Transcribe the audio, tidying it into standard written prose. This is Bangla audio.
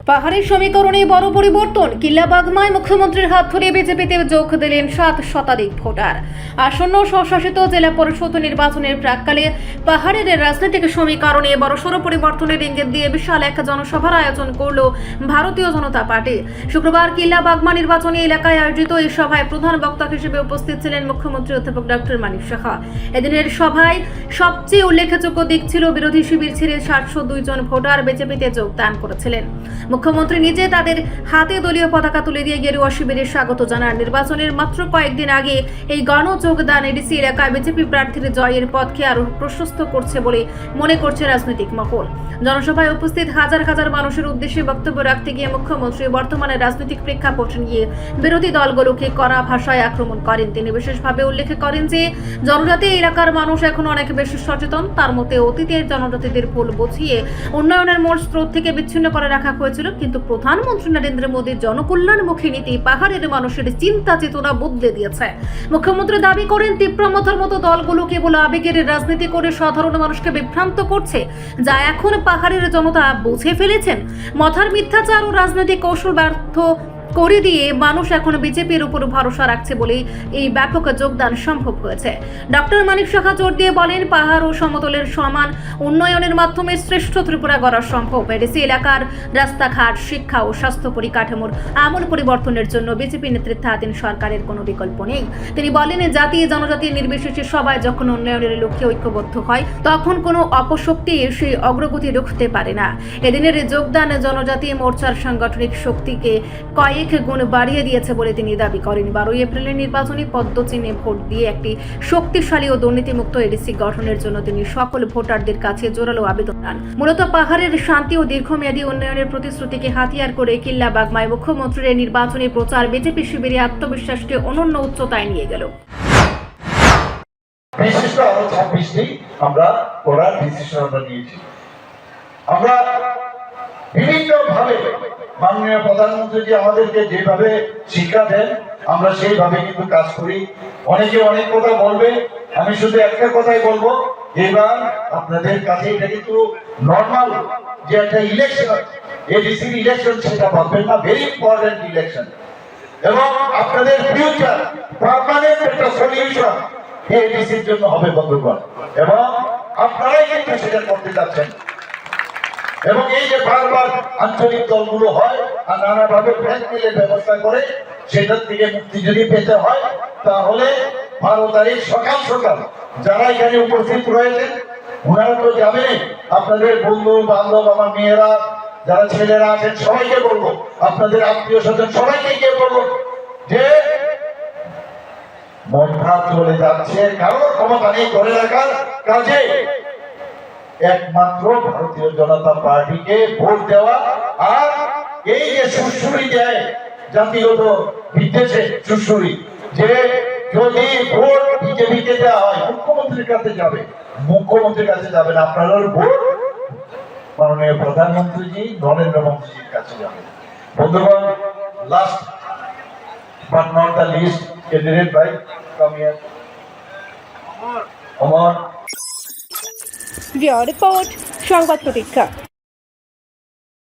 পাহাড়ের সমীকরণে বড় পরিবর্তন। কিল্লাবাগমায় মুখ্যমন্ত্রীর হাত ধরে বিজেপিতে যোগ দিলেন 7 শতাধিক ভোটার। আসন্ন স্বশাসিত জেলা পরিষদ নির্বাচনের প্রাক্কালে পাহাড়ের রাজনৈতিক সমীকরণে বড়সড় পরিবর্তনের ইঙ্গিত দিয়ে বিশাল এক জনসভার আয়োজন করল ভারতীয় জনতা পার্টি। শুক্রবার কিল্লাবাগমা নির্বাচনী এলাকায় আয়োজিত এই সভায় প্রধান বক্তা হিসেবে উপস্থিত ছিলেন মুখ্যমন্ত্রী অধ্যাপক ডক্টর মানিক সাহা। এদিনের সভায় সবচেয়ে উল্লেখযোগ্য দিক ছিল বিরোধী শিবির ছেড়ে 702 জন ভোটার বিজেপিতে যোগদান করেছিলেন। মুখ্যমন্ত্রী নিজে তাদের হাতে দলীয় পতাকা তুলে দিয়ে গেরুয়া শিবিরের স্বাগত জানান। নির্বাচনের মাত্র কয়েকদিন আগে এই গণযোগদান এডিসি এলাকায় বিজেপি প্রার্থীর জয়ের পথকে আরো প্রশস্ত করছে বলে মনে করছে রাজনৈতিক মহল। জনসভায় উপস্থিত হাজার হাজার মানুষের উদ্দেশ্যে বক্তব্য রাখতে গিয়ে মুখ্যমন্ত্রী বর্তমানে রাজনৈতিক প্রেক্ষাপট নিয়ে বিরোধী দলগুলোকে কড়া ভাষায় আক্রমণ করেন। তিনি বিশেষভাবে উল্লেখ করেন যে জনজাতি এলাকার মানুষ এখন অনেক বেশি সচেতন। তার মতে অতীতের জনজাতিদের ভুল বুঝিয়ে উন্নয়নের মূল স্রোত থেকে বিচ্ছিন্ন করে রাখা হয়েছিল, কিন্তু প্রধানমন্ত্রী নরেন্দ্র মোদীর জনকল্যাণমুখী নীতি পাহাড়ের মানুষের চিন্তা চেতনা বদলে দিয়েছে। মুখ্যমন্ত্রী দাবি করেন তীব্রমথার মতো দলগুলো কেবল আবেগের রাজনীতি করে সাধারণ মানুষকে বিভ্রান্ত করছে, যা এখন পাহাড়ের জনতা বুঝে ফেলেছেন। মথার মিথ্যাচার ও রাজনৈতিক কৌশল ব্যর্থ করে দিয়ে মানুষ এখন বিজেপির উপর ভরসা রাখছে বলে এই ব্যাপক যোগদান সম্ভব হয়েছে। ডক্টর মানিক সাহা জোর দিয়ে বলেন, পাহাড় ও সমতলের সমান উন্নয়নের মাধ্যমে শ্রেষ্ঠ ত্রিপুরা গড়া সম্ভব। এডিসি এলাকার রাস্তাঘাট, শিক্ষা ও স্বাস্থ্য পরিকাঠামোর আমূল পরিবর্তনের জন্য বিজেপি নেতৃত্বাধীন সরকারের কোনো বিকল্প নেই। তিনি বলেন, জাতি জনজাতি নির্বিশেষে সবাই যখন উন্নয়নের লক্ষ্যে ঐক্যবদ্ধ হয় তখন কোনো অপশক্তি সেই অগ্রগতি রুখতে পারে না। এদিনের যোগদান জনজাতি মোর্চার সাংগঠনিক শক্তিকে কয়েক গুণ বাড়িয়ে দিয়েছে বলে তিনি দাবি করেন। 12 এপ্রিলের নির্বাচনী পদ্মচিহ্নে ভোট দিয়ে একটি শক্তিশালী ও দুর্নীতিমুক্ত এডিসি গঠনের জন্য তিনি সকল ভোটারদের কাছে জোরালো আবেদন জানান। মূলত পাহাড়ের শান্তি ও দীর্ঘমেয়াদী উন্নয়নের প্রতিশ্রুতিকে হাতিয়ার করে কিল্লাবাগমায় মুখ্যমন্ত্রীর নির্বাচনী প্রচার বিজেপি শিবিরে আত্মবিশ্বাসকে অনন্য উচ্চতায় নিয়ে গেল। বিশিষ্ট আরো 26টি আমরা করার ডিসিশন নিয়েছি। আমরা বিভিন্ন ভাবে মাননীয় প্রধানমন্ত্রী যে আমাদেরকে যেভাবে শিক্ষা দেন আমরা সেইভাবে কিন্তু কাজ করি। অনেকে অনেক কথা বলবে, আমি শুধু একটা কথাই বলবো, এবার আপনাদের কাছে এটা কিন্তু নর্মাল যে একটা ইলেকশন, এডিসি ইলেকশন সেটা ভাববেন না, ভেরি ইম্পর্টেন্ট ইলেকশন, এবং আপনাদের ফিউচার পার্মানেন্ট একটা সলিউশন এডিসির জন্য হবে বন্ধুগণ, এবং আপনারাই কিন্তু সেটা করতে যাচ্ছেন। এবং এই যে বারবার আঞ্চলিক দলগুলো হয় আর নানাভাবে ব্ল্যাকমেলের ব্যবস্থা করে, সেটার থেকে মুক্তি যদি পেতে হয় তাহলে 12 তারিখ সকাল সকাল যারা এখানে উপস্থিত রয়েছেন ওনারা তো যাবেন, আপনাদের বন্ধু বান্ধব, আমার মেয়েরা যারা ছেলেরা আছেন সবাইকে বলবো, আপনাদের আত্মীয় স্বজন সবাইকে গিয়ে বলবো যে মন খারাপ চলে যাচ্ছে, কারোর ক্ষমতা নেই ধরে রাখার কাজে একমাত্র ভারতীয় জনতা পার্টিকে ভোট দেওয়া। আর এই যে সুরসুরি দেয় জাতিগত বিদ্বেষে সুরসুরি, যে যদি ভোট বিজেপিকে দেওয়া হয় মুখ্যমন্ত্রীর কাছে যাবে, মুখ্যমন্ত্রীর কাছে যাবে না, আপনার ভোট মাননীয় প্রধানমন্ত্রীজি নরেন্দ্র মোদীজির কাছে যাবে। বন্ধুগণ, last but not the least, candidate ভাই কাম হিয়ার। অমর রিপোর্ট সংবাদ প্রতীক্ষা।